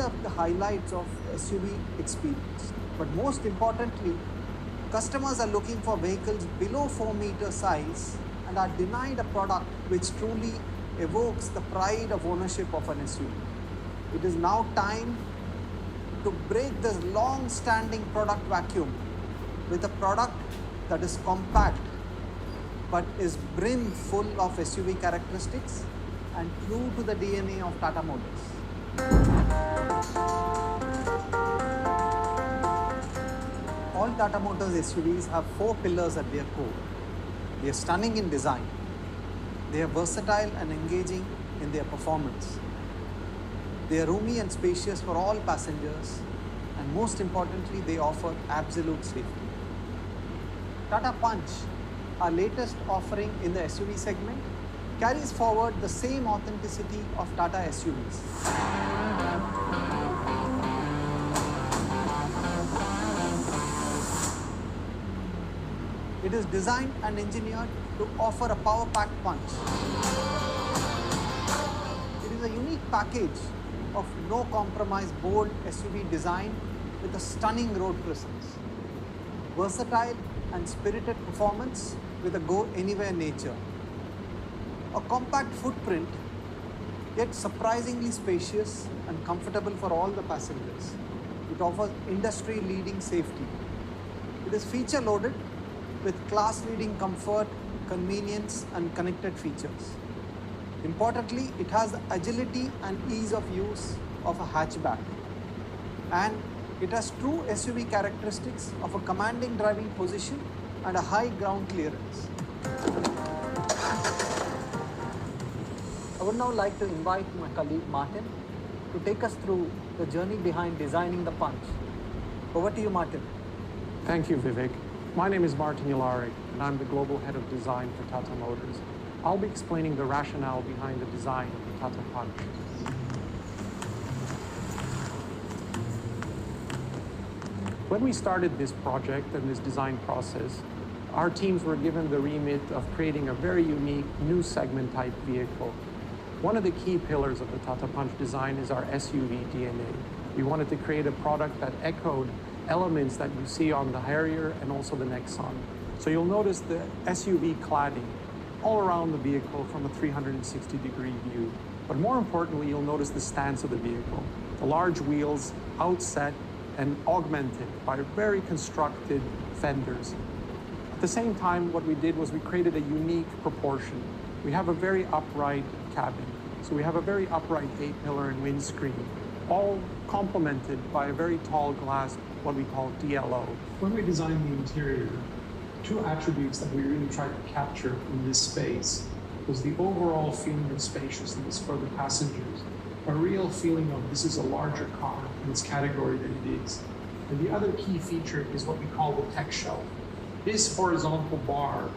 are the highlights of SUV experience. But most importantly, customers are looking for vehicles below 4-meter size and are denied a product which truly evokes the pride of ownership of an SUV. It is now time to break this long-standing product vacuum with a product that is compact but is brim full of SUV characteristics and true to the DNA of Tata Motors. All Tata Motors SUVs have 4 pillars at their core. They are stunning in design. They are versatile and engaging in their performance. They are roomy and spacious for all passengers, and most importantly, they offer absolute safety. Tata Punch, our latest offering in the SUV segment, carries forward the same authenticity of Tata SUVs. It is designed and engineered to offer a power-packed punch. It is a unique package of no-compromise bold SUV design with a stunning road presence. Versatile and spirited performance with a go-anywhere nature. A compact footprint, yet surprisingly spacious and comfortable for all the passengers. It offers industry-leading safety. It is feature-loaded with class-leading comfort, convenience, and connected features. Importantly, it has the agility and ease of use of a hatchback. And it has true SUV characteristics of a commanding driving position and a high ground clearance. I would now like to invite my colleague Martin to take us through the journey behind designing the Punch. Over to you, Martin. Thank you, Vivek. My name is Martin Yularik, and I'm the Global Head of Design for Tata Motors. I'll be explaining the rationale behind the design of the Tata Punch. When we started this project and this design process, our teams were given the remit of creating a very unique new segment type vehicle. One of the key pillars of the Tata Punch design is our SUV DNA. We wanted to create a product that echoed elements that you see on the Harrier and also the Nexon. So you'll notice the SUV cladding all around the vehicle from a 360-degree view. But more importantly, you'll notice the stance of the vehicle. The large wheels outset and augmented by very constructed fenders. At the same time, what we did was we created a unique proportion. We have a very upright cabin. So we have a very upright A-pillar and windscreen, all complemented by a very tall glass, what we call DLO. When we designed the interior, 2 attributes that we really tried to capture in this space was the overall feeling of spaciousness for the passengers, a real feeling of this is a larger car in its category than it is. And the other key feature is what we call the tech shelf. This horizontal bar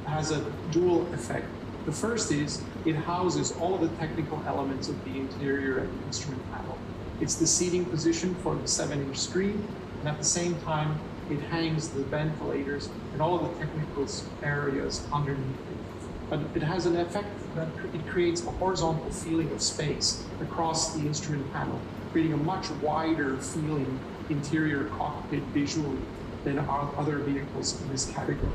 has a dual effect. The first is it houses all of the technical elements of the interior and the instrument panel. It's the seating position for the 7-inch screen, and at the same time, it hangs the ventilators and all of the technical areas underneath it. But it has an effect that it creates a horizontal feeling of space across the instrument panel, creating a much wider feeling interior cockpit visually than our other vehicles in this category.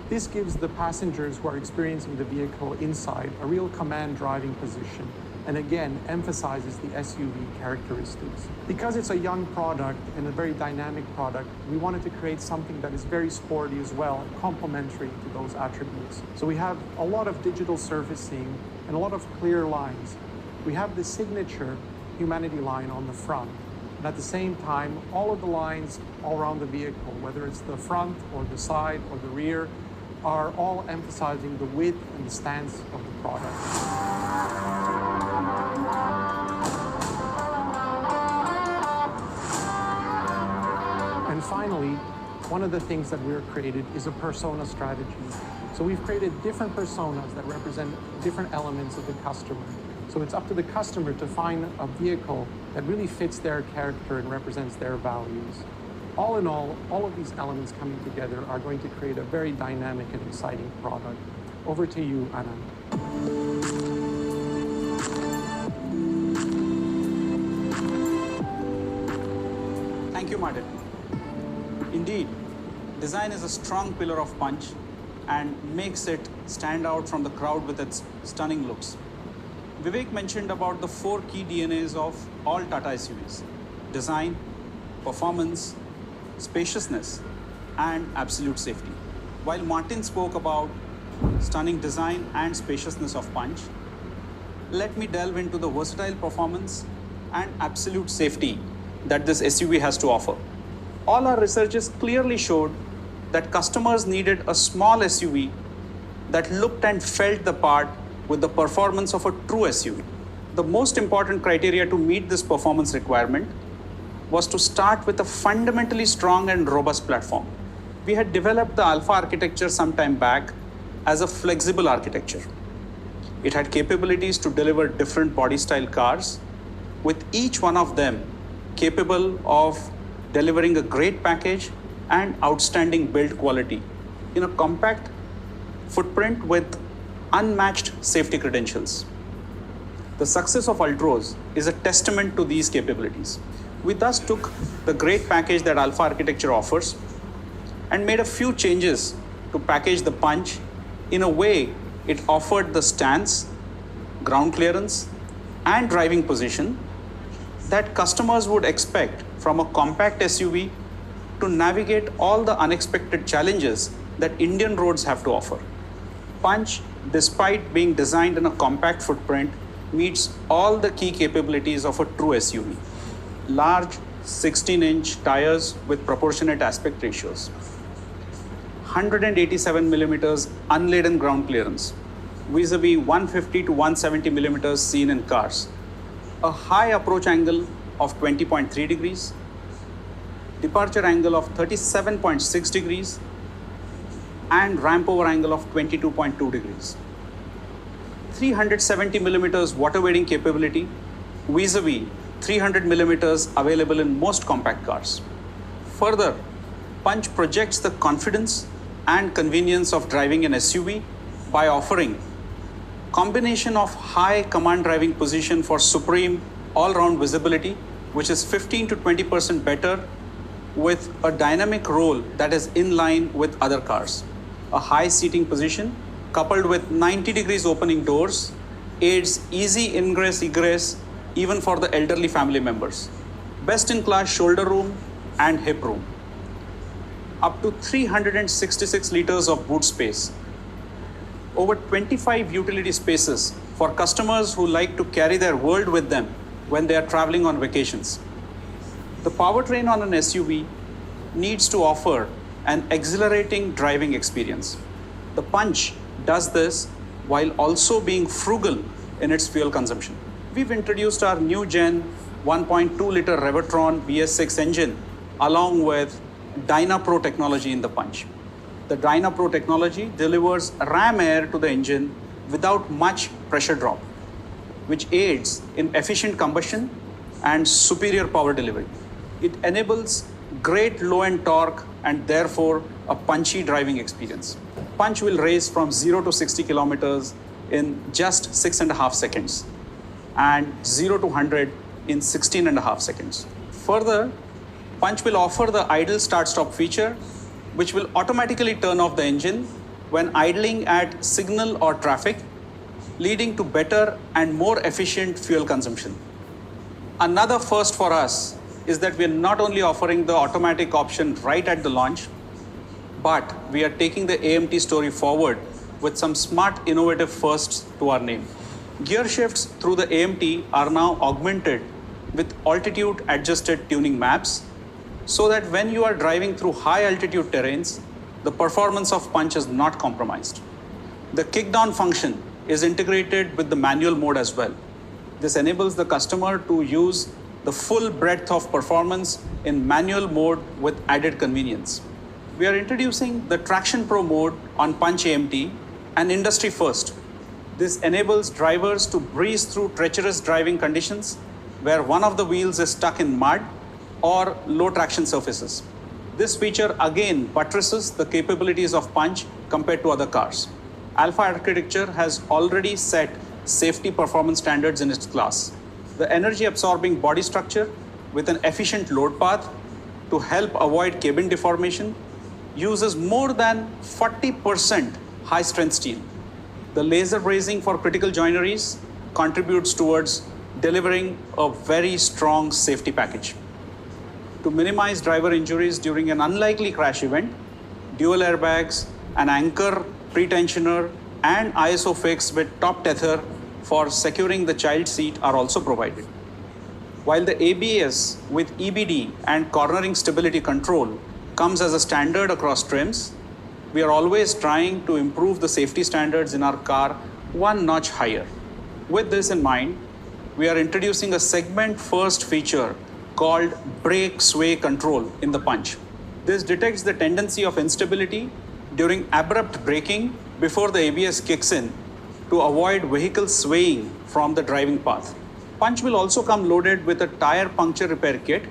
This gives the passengers who are experiencing the vehicle inside a real command driving position, and again emphasizes the SUV characteristics. Because it's a young product and a very dynamic product, we wanted to create something that is very sporty as well, and complementary to those attributes. So we have a lot of digital surfacing and a lot of clear lines. We have the signature Humanity line on the front, and at the same time, all of the lines all around the vehicle, whether it's the front or the side or the rear, are all emphasizing the width and the stance of the product. And finally, one of the things that we've created is a persona strategy. So we've created different personas that represent different elements of the customer. So it's up to the customer to find a vehicle that really fits their character and represents their values. All in all of these elements coming together are going to create a very dynamic and exciting product. Over to you, Anand. you, Martin. Indeed, design is a strong pillar of Punch and makes it stand out from the crowd with its stunning looks. Vivek mentioned about the 4 key DNAs of all Tata SUVs: design, performance, spaciousness, and absolute safety. While Martin spoke about stunning design and spaciousness of Punch, let me delve into the versatile performance and absolute safety that this SUV has to offer. All our researches clearly showed that customers needed a small SUV that looked and felt the part with the performance of a true SUV. The most important criteria to meet this performance requirement was to start with a fundamentally strong and robust platform. We had developed the Alpha architecture some time back as a flexible architecture. It had capabilities to deliver different body style cars, with each one of them capable of delivering a great package and outstanding build quality in a compact footprint with unmatched safety credentials. The success of Ultros is a testament to these capabilities. We thus took the great package that Alpha architecture offers and made a few changes to package the Punch in a way it offered the stance, ground clearance, and driving position that customers would expect from a compact SUV to navigate all the unexpected challenges that Indian roads have to offer. Punch, despite being designed in a compact footprint, meets all the key capabilities of a true SUV. Large 16-inch tires with proportionate aspect ratios, 187 millimeters unladen ground clearance, vis-a-vis 150 to 170 millimeters seen in cars, a high approach angle of 20.3 degrees, departure angle of 37.6 degrees, and ramp over angle of 22.2 degrees. 370 millimeters water wading capability, vis-a-vis 300 millimeters available in most compact cars. Further, Punch projects the confidence and convenience of driving an SUV by offering combination of high command driving position for supreme all-round visibility, which is 15 to 20% better, with a dynamic roll that is in line with other cars. A high seating position coupled with 90 degrees opening doors aids easy ingress egress even for the elderly family members. Best in class shoulder room and hip room. Up to 366 liters of boot space. Over 25 utility spaces for customers who like to carry their world with them when they are traveling on vacations. The powertrain on an SUV needs to offer an exhilarating driving experience. The Punch does this while also being frugal in its fuel consumption. We've introduced our new gen 1.2-liter Revertron VS6 engine along with DynaPro technology in the Punch. The DynaPro technology delivers ram air to the engine without much pressure drop, which aids in efficient combustion and superior power delivery. It enables great low-end torque and therefore a punchy driving experience. Punch will race from 0 to 60 kilometers in just 6.5 seconds and 0 to 100 in 16.5 seconds. Further, Punch will offer the idle start-stop feature, which will automatically turn off the engine when idling at signal or traffic, leading to better and more efficient fuel consumption. Another first for us is that we are not only offering the automatic option right at the launch, but we are taking the AMT story forward with some smart, innovative firsts to our name. Gear shifts through the AMT are now augmented with altitude-adjusted tuning maps, so that when you are driving through high-altitude terrains, the performance of Punch is not compromised. The kick-down function is integrated with the manual mode as well. This enables the customer to use the full breadth of performance in manual mode with added convenience. We are introducing the Traction Pro mode on Punch AMT, an industry first. This enables drivers to breeze through treacherous driving conditions where one of the wheels is stuck in mud or low traction surfaces. This feature again buttresses the capabilities of Punch compared to other cars. Alpha architecture has already set safety performance standards in its class. The energy absorbing body structure with an efficient load path to help avoid cabin deformation uses more than 40% high-strength steel. The laser brazing for critical joineries contributes towards delivering a very strong safety package. To minimize driver injuries during an unlikely crash event, dual airbags, an anchor, pre-tensioner, and ISO fix with top tether for securing the child seat are also provided. While the ABS with EBD and cornering stability control comes as a standard across trims, we are always trying to improve the safety standards in our car one notch higher. With this in mind, we are introducing a segment-first feature called brake sway control in the Punch. This detects the tendency of instability during abrupt braking before the ABS kicks in to avoid vehicle swaying from the driving path. Punch will also come loaded with a tire puncture repair kit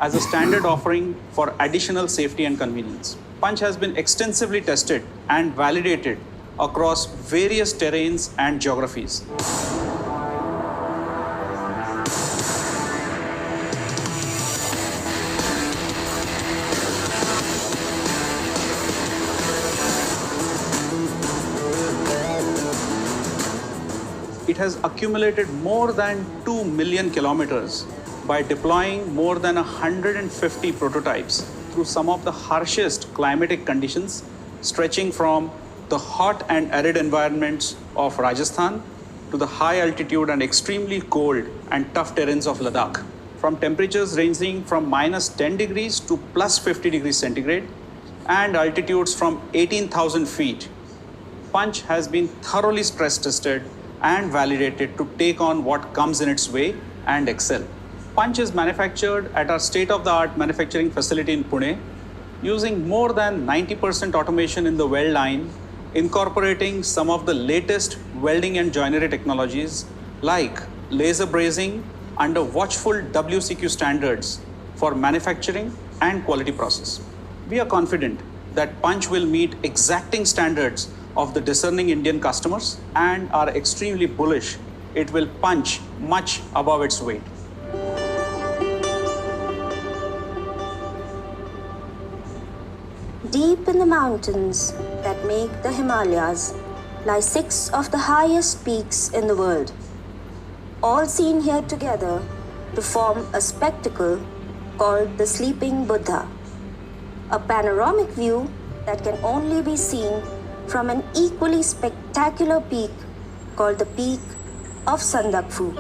as a standard offering for additional safety and convenience. Punch has been extensively tested and validated across various terrains and geographies. It has accumulated more than 2 million kilometers by deploying more than 150 prototypes through some of the harshest climatic conditions, stretching from the hot and arid environments of Rajasthan to the high altitude and extremely cold and tough terrains of Ladakh. From temperatures ranging from minus 10 degrees to plus 50 degrees centigrade and altitudes from 18,000 feet, Punch has been thoroughly stress tested and validated to take on what comes in its way and excel. Punch is manufactured at our state-of-the-art manufacturing facility in Pune, using more than 90% automation in the weld line, incorporating some of the latest welding and joinery technologies like laser brazing under watchful WCQ standards for manufacturing and quality process. We are confident that Punch will meet exacting standards of the discerning Indian customers and are extremely bullish it will punch much above its weight. Deep in the mountains that make the Himalayas lie 6 of the highest peaks in the world, all seen here together to form a spectacle called the Sleeping Buddha, a panoramic view that can only be seen from an equally spectacular peak called the Peak of Sandakphu.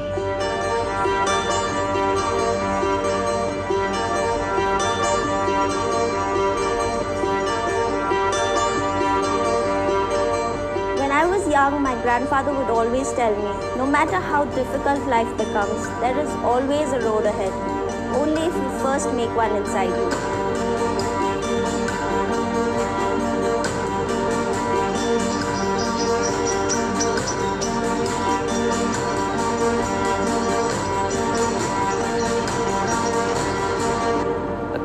When I was young, my grandfather would always tell me, no matter how difficult life becomes, there is always a road ahead, only if you first make one inside you.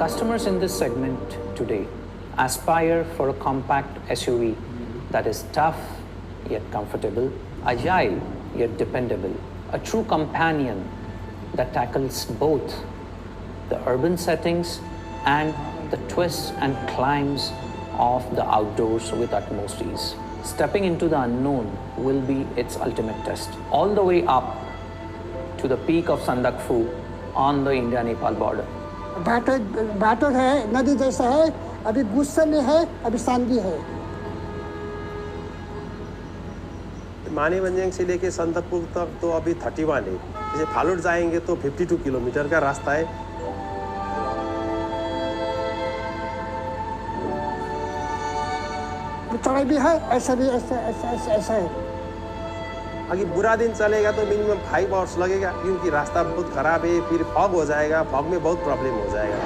Customers in this segment today aspire for a compact SUV that is tough yet comfortable, agile yet dependable, a true companion that tackles both the urban settings and the twists and climbs of the outdoors with utmost ease. Stepping into the unknown will be its ultimate test, all the way up to the peak of Sandakphu on the India-Nepal border. Better है, नदी जैसा है, अभी गुस्से में है, अभी शांति है। मानेभंजन से लेके संदकपुर तक तो अभी 31 है। जैसे फालुट जाएंगे तो 52 किलोमीटर का रास्ता है। चढ़ाई भी है, ऐसा भी ऐसा है। अगर बुरा दिन चलेगा तो मिनिमम 5 आवर्स लगेगा क्योंकि रास्ता बहुत खराब है, फिर फॉग हो जाएगा, फॉग में बहुत प्रॉब्लम हो जाएगा।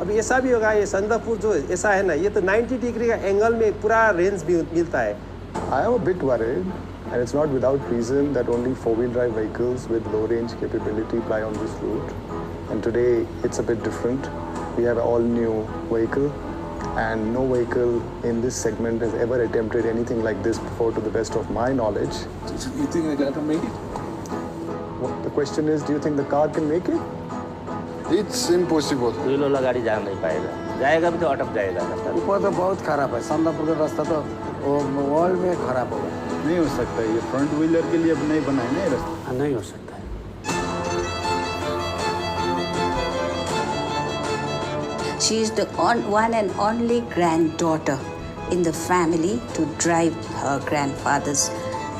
अभी ऐसा भी होगा, ये संदकपुर जो ऐसा है ना, ये तो 90 डिग्री का एंगल में पूरा रेंज भी मिलता है। I am a bit worried, and it's not without reason that only 4-wheel drive vehicles with low range capability ply on this route. And today it's a bit different. We have an all-new vehicle. And no vehicle in this segment has ever attempted anything like this before, to the best of my knowledge. You think they're going to make it? The question is, do you think the car can make it? It's impossible. दुई लोला गाड़ी जा नहीं पाएगा, जाएगा भी तो अटक जाएगा रास्ता। ऊपर तो बहुत खराब है, संदापुर का रास्ता तो वर्ल्ड में खराब होगा। नहीं हो सकता, ये फ्रंट व्हीलर के लिए अब नहीं बना है ना ये रास्ता। नहीं हो सकता है। She is the one and only granddaughter in the family to drive her grandfather's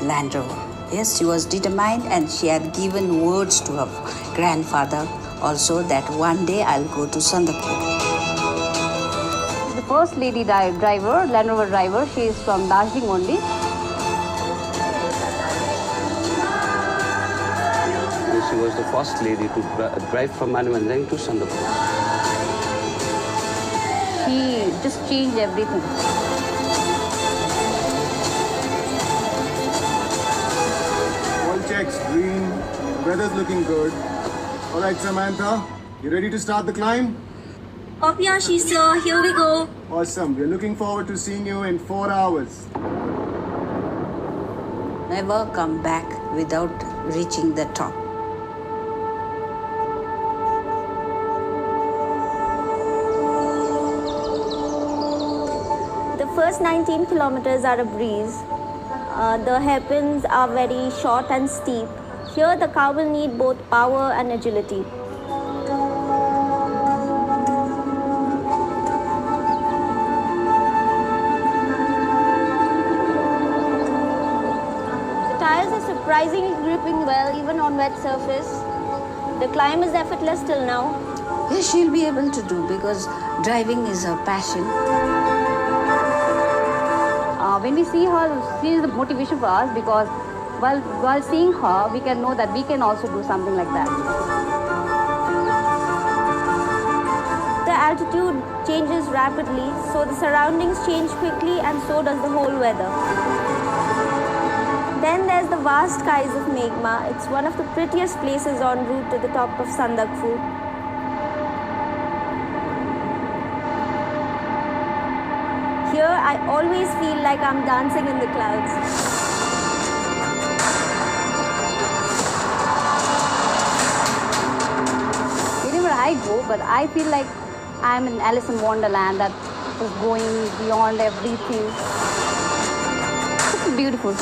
Land Rover. Yes, she was determined and she had given words to her grandfather also that one day I'll go to Sandakpur. The first lady driver, Land Rover driver, she is from Darjeeling only. She was the first lady to drive from Manvanjang to Sandakpur. She just changed everything. All checks green, weather's looking good. All right, Samantha, you ready to start the climb? Oh, yeah, sir. Here we go. Awesome. We're looking forward to seeing you in 4 hours. Never come back without reaching the top. The first 19 kilometers are a breeze. The hairpins are very short and steep. Here the car will need both power and agility. The tires are surprisingly gripping well even on wet surface. The climb is effortless till now. Yes, she'll be able to do because driving is her passion. When we see her, she is the motivation for us because while seeing her, we can know that we can also do something like that. The altitude changes rapidly, so the surroundings change quickly and so does the whole weather. Then there's the vast skies of Meghma. It's one of the prettiest places en route to the top of Sandakpur. Here, I always feel like I'm dancing in the clouds. Wherever I go, but I feel like I'm in Alice in Wonderland that is going beyond everything. It's beautiful.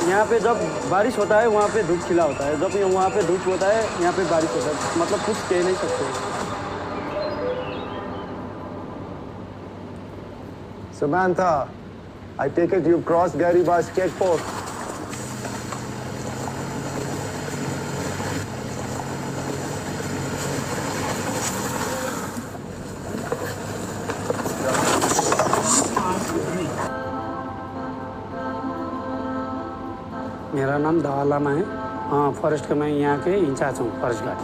यहाँ पे जब बारिश होता है वहाँ पे धूप खिला होता है, जब वहाँ पे धूप होता है यहाँ पे बारिश होता है, मतलब कुछ कह नहीं सकते। Samantha, I take it you've crossed Garibaldi's checkpost. मेरा नाम दालामा है, हाँ फॉरेस्ट का मैं यहाँ के इंचार्ज हूँ फॉरेस्ट गार्ड।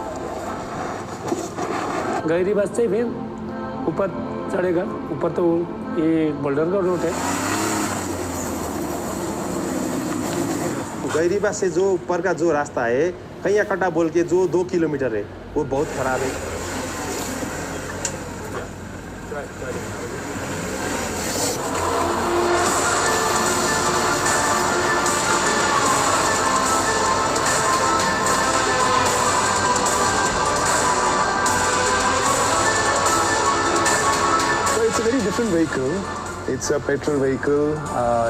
गैरीबास से फिर ऊपर चढ़ेगा, ऊपर तो ये बोल्डर का रोड है। गैरीबास से जो ऊपर का जो रास्ता है कैया कटा बोल के जो 2 किलोमीटर है वो बहुत खराब है। Different vehicle. It's a petrol vehicle.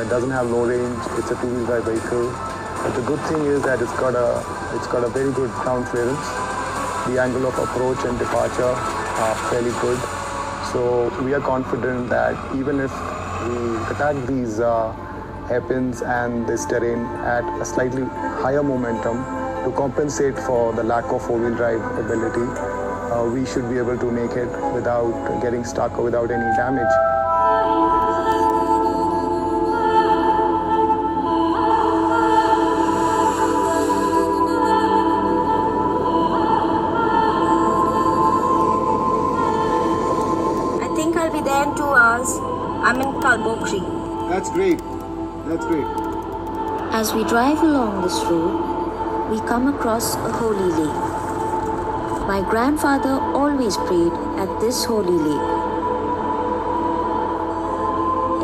It doesn't have low range. It's a two-wheel drive vehicle. But the good thing is that it's got a very good ground clearance. The angle of approach and departure are fairly good. So we are confident that even if we attack these hairpins and this terrain at a slightly higher momentum to compensate for the lack of four-wheel drive ability, we should be able to make it without getting stuck or without any damage. I think I'll be there in 2 hours. I'm in Kalbokri. That's great. That's great. As we drive along this road, we come across a holy lake. My grandfather always prayed at this holy lake.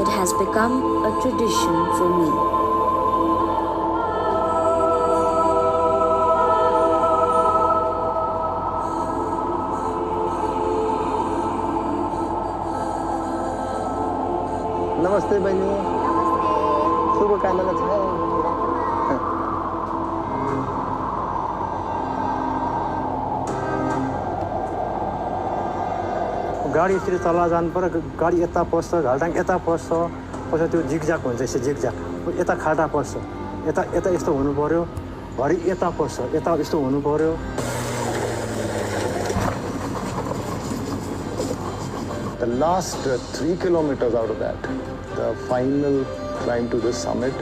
It has become a tradition for me. नमस्ते बहिनी शुभकामना छ गाडी यसरी चला जानु पर्यो गाडी यता पस्छ घालटाङ यता पस्छ पछि त्यो जिगजाक हुन्छ यसो जिगजाक यता खाल्टा पस्छ यता यता यस्तो हुनु पर्यो घडी यता पस्छ यता यस्तो हुनु पर्यो The last 3 kilometers out of that, the final climb to this summit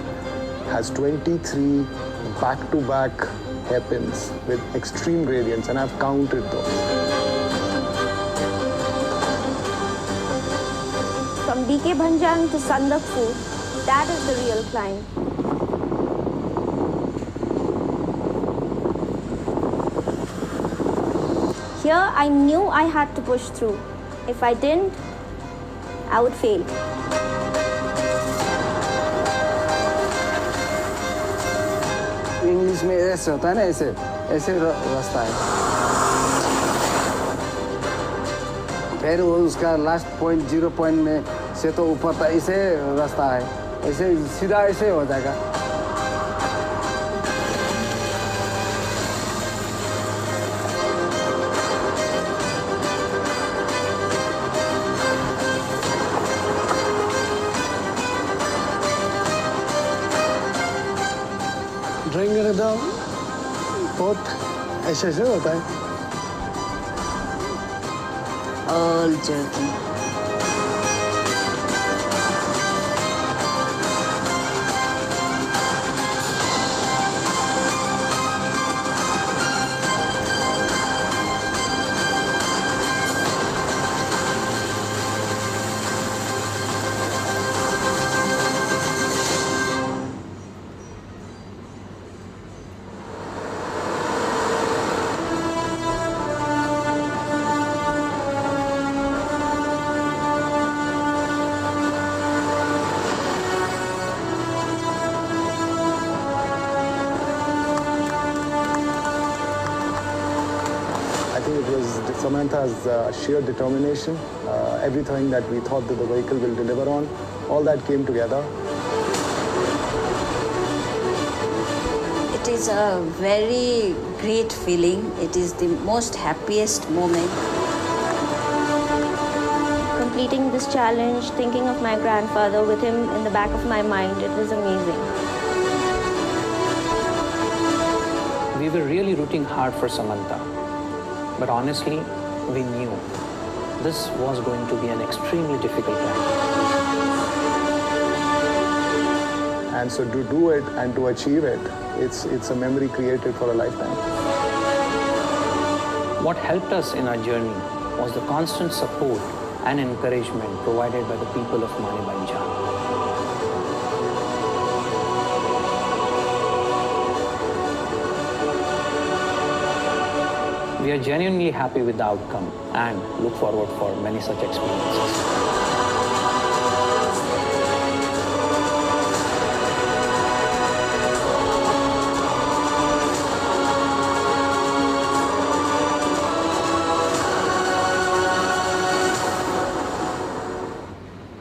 has 23 back-to-back hairpins with extreme gradients, and I've counted those. From DK Bhanjang to Sandakpur, that is the real climb. Here I knew I had to push through. If I didn't, I would fail. English में ऐसे होता है ना ऐसे ऐसे रास्ता है फिर उसका लास्ट पॉइंट 0 पॉइंट में से तो ऊपर तक ऐसे रास्ता है ऐसे सीधा ऐसे हो जाएगा ड्राइंग करने तो बहुत ऐसे ऐसे होता है All joking. Samantha's sheer determination, everything that we thought that the vehicle will deliver on, all that came together. It is a very great feeling. It is the most happiest moment. Completing this challenge, thinking of my grandfather with him in the back of my mind, it was amazing. We were really rooting hard for Samantha. But honestly, we knew this was going to be an extremely difficult climb. And so to do it and to achieve it, it's a memory created for a lifetime. What helped us in our journey was the constant support and encouragement provided by the people of Manibandjan. We are genuinely happy with the outcome and look forward for many such experiences.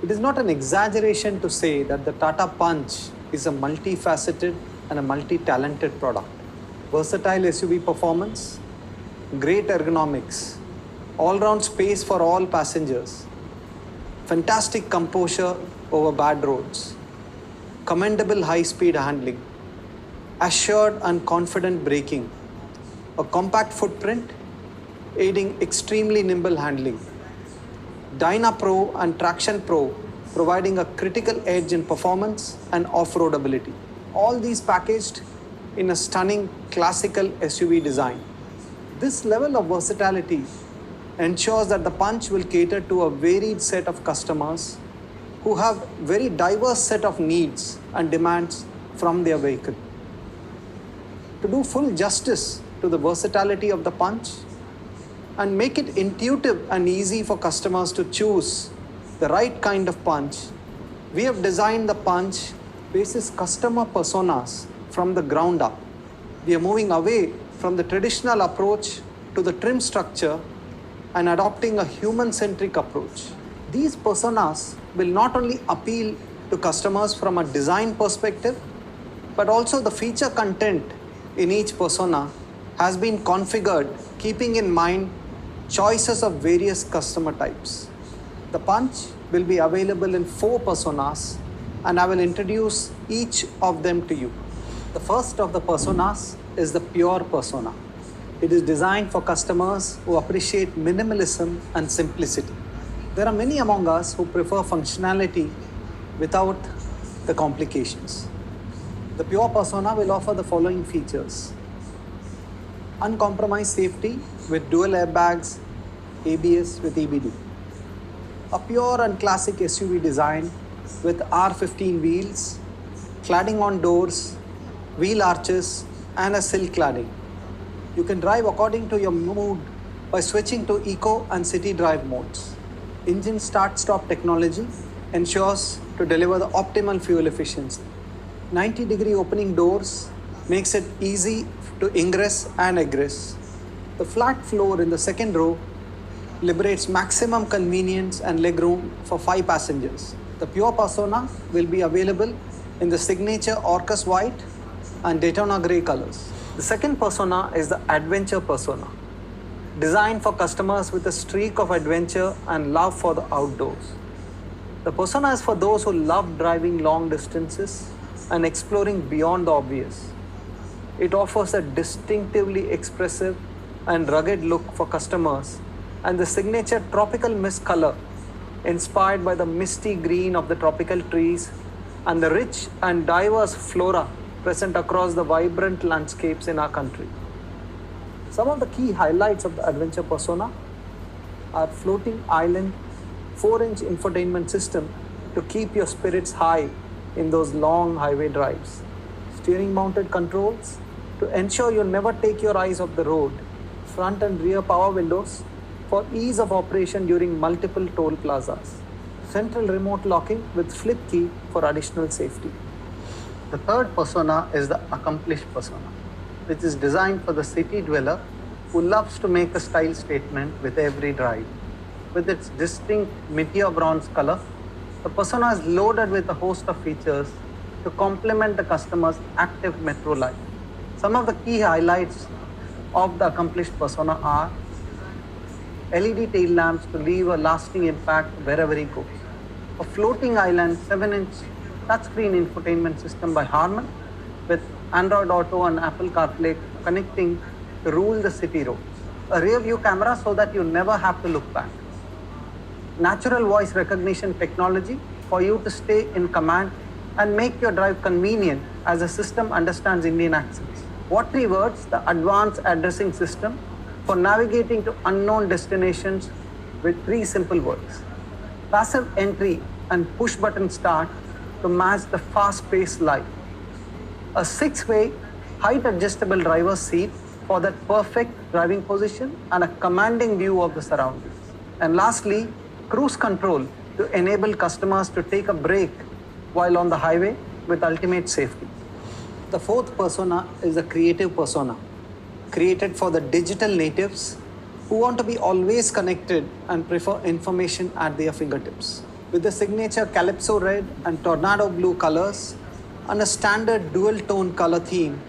It is not an exaggeration to say that the Tata Punch is a multifaceted and a multi-talented product. Versatile SUV performance, great ergonomics, all-round space for all passengers, fantastic composure over bad roads, commendable high-speed handling, assured and confident braking, a compact footprint aiding extremely nimble handling, Dyna Pro and Traction Pro providing a critical edge in performance and off-road ability. All these packaged in a stunning classical SUV design. This level of versatility ensures that the Punch will cater to a varied set of customers who have very diverse set of needs and demands from their vehicle. To do full justice to the versatility of the Punch and make it intuitive and easy for customers to choose the right kind of Punch, we have designed the Punch basis customer personas from the ground up. We are moving away from the traditional approach to the trim structure and adopting a human-centric approach. These personas will not only appeal to customers from a design perspective, but also the feature content in each persona has been configured keeping in mind choices of various customer types. The Punch will be available in 4 personas, and I will introduce each of them to you. The first of the personas is the Pure persona. It is designed for customers who appreciate minimalism and simplicity. There are many among us who prefer functionality without the complications. The Pure persona will offer the following features: uncompromised safety with dual airbags, ABS with EBD. A pure and classic SUV design with R15 wheels, cladding on doors, wheel arches, and a silk cladding. You can drive according to your mood by switching to eco and city drive modes. Engine start-stop technology ensures to deliver the optimal fuel efficiency. 90-degree opening doors makes it easy to ingress and egress. The flat floor in the second row liberates maximum convenience and legroom for 5 passengers. The Pure persona will be available in the signature Orcus white and Daytona grey colors. The second persona is the Adventure persona, designed for customers with a streak of adventure and love for the outdoors. The persona is for those who love driving long distances and exploring beyond the obvious. It offers a distinctively expressive and rugged look for customers, and the signature tropical mist color inspired by the misty green of the tropical trees and the rich and diverse flora present across the vibrant landscapes in our country. Some of the key highlights of the Adventure persona are floating island 4-inch infotainment system to keep your spirits high in those long highway drives, steering mounted controls to ensure you never take your eyes off the road, front and rear power windows for ease of operation during multiple toll plazas, central remote locking with flip key for additional safety. The third persona is the Accomplished persona, which is designed for the city dweller who loves to make a style statement with every drive. With its distinct meteor bronze color, the persona is loaded with a host of features to complement the customer's active metro life. Some of the key highlights of the Accomplished persona are LED tail lamps to leave a lasting impact wherever he goes, a floating island 7-inch touchscreen infotainment system by Harman with Android Auto and Apple CarPlay connecting to rule the city roads, a rear view camera so that you never have to look back, natural voice recognition technology for you to stay in command and make your drive convenient as the system understands Indian accents. What reverts the advanced addressing system for navigating to unknown destinations with 3 simple words: passive entry and push button start to match the fast-paced life, a 6-way height adjustable driver's seat for that perfect driving position and a commanding view of the surroundings, and lastly, cruise control to enable customers to take a break while on the highway with ultimate safety. The fourth persona is the Creative persona, created for the digital natives who want to be always connected and prefer information at their fingertips. With the signature Calypso red and Tornado blue colors and a standard dual tone color theme,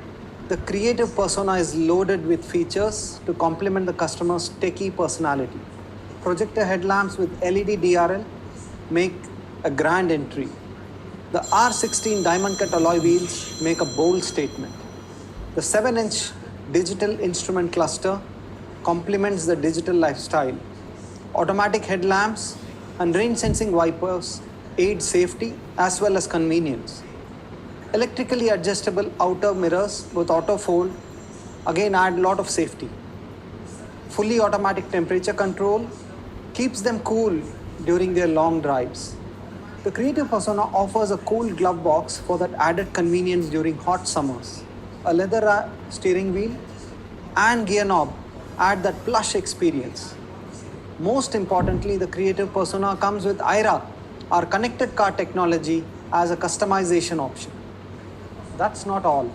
the Creative persona is loaded with features to complement the customer's techie personality. Projector headlamps with LED DRL make a grand entry. The R16 diamond cut alloy wheels make a bold statement. The 7-inch digital instrument cluster complements the digital lifestyle. Automatic headlamps and rain sensing wipers aid safety as well as convenience. Electrically adjustable outer mirrors with auto fold again add a lot of safety. Fully automatic temperature control keeps them cool during their long drives. The Creative persona offers a cool glove box for that added convenience during hot summers. A leather steering wheel and gear knob add that plush experience. Most importantly, the Creative persona comes with IRA, our connected car technology, as a customization option. That's not all.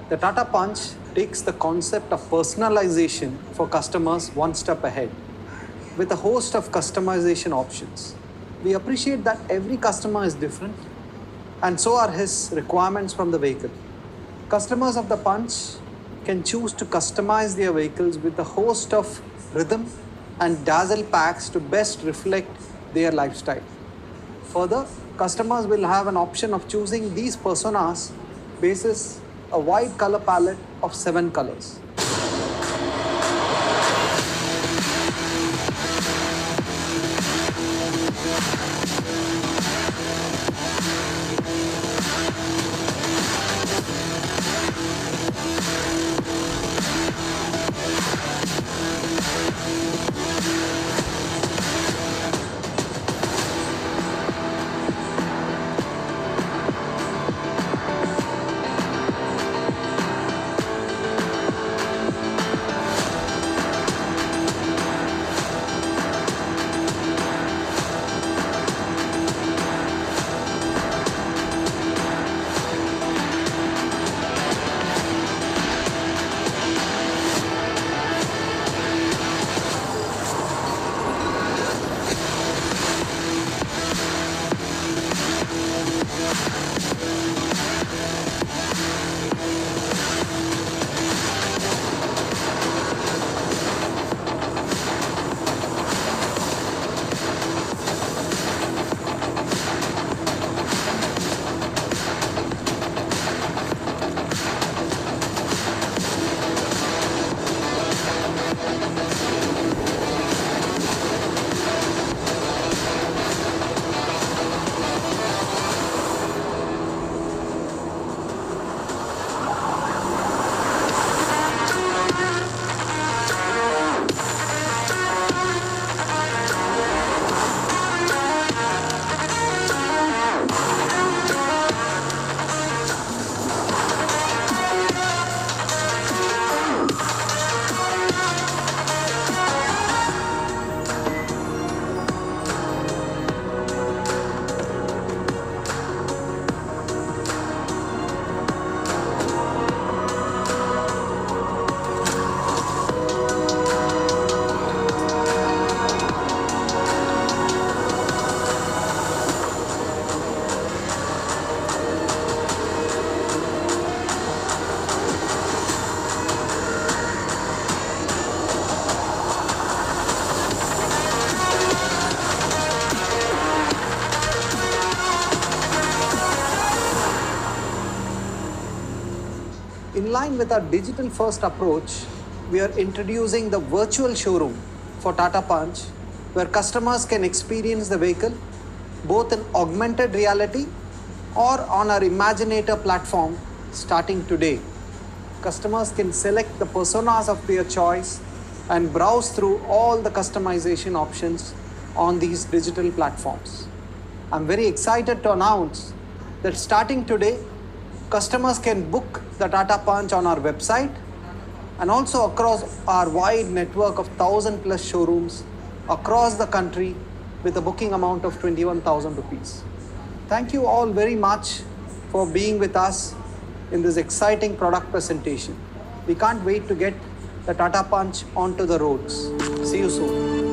The Tata Punch takes the concept of personalization for customers one step ahead with a host of customization options. We appreciate that every customer is different, and so are his requirements from the vehicle. Customers of the Punch can choose to customize their vehicles with a host of rhythm and dazzle packs to best reflect their lifestyle. Further, customers will have an option of choosing these personas basis a wide color palette of 7 colors. In line with our digital first approach, we are introducing the virtual showroom for Tata Punch, where customers can experience the vehicle both in augmented reality or on our Imaginator platform starting today. Customers can select the personas of their choice and browse through all the customization options on these digital platforms. I'm very excited to announce that starting today, customers can book the Tata Punch on our website and also across our wide network of 1,000 plus showrooms across the country with a booking amount of 21,000 rupees. Thank you all very much for being with us in this exciting product presentation. We can't wait to get the Tata Punch onto the roads. See you soon.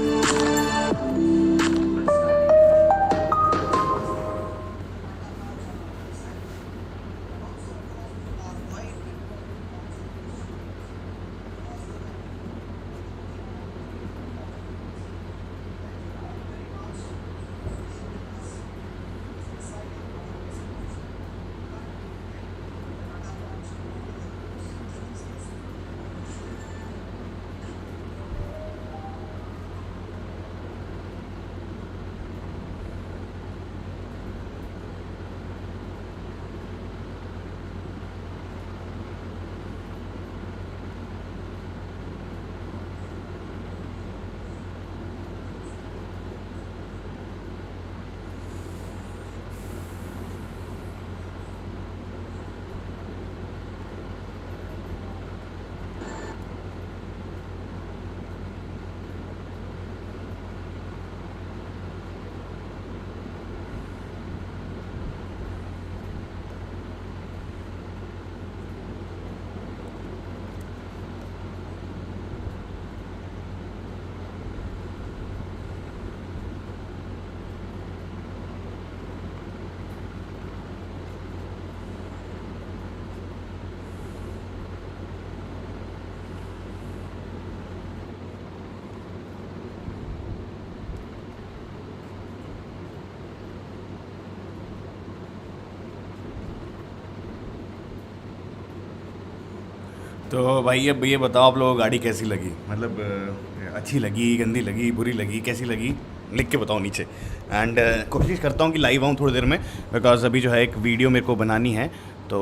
तो भाई अब ये बताओ आप लोगों को गाड़ी कैसी लगी, मतलब अच्छी लगी, गंदी लगी, बुरी लगी, कैसी लगी, लिख के बताओ नीचे। एंड कोशिश करता हूँ कि लाइव आऊँ थोड़ी देर में, बिकॉज अभी जो है एक वीडियो मेरे को बनानी है। तो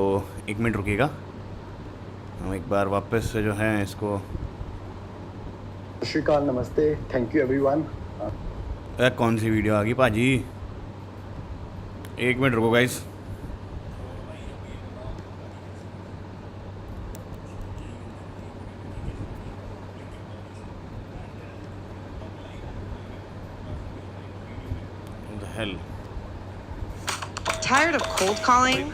1 मिनट रुकिएगा, हम एक बार वापस से जो है इसको। श्रीकांत नमस्ते, थैंक यू एवरीवन। कौन सी वीडियो आ गई भाजी, 1 मिनट रुको guys. Tired of cold calling?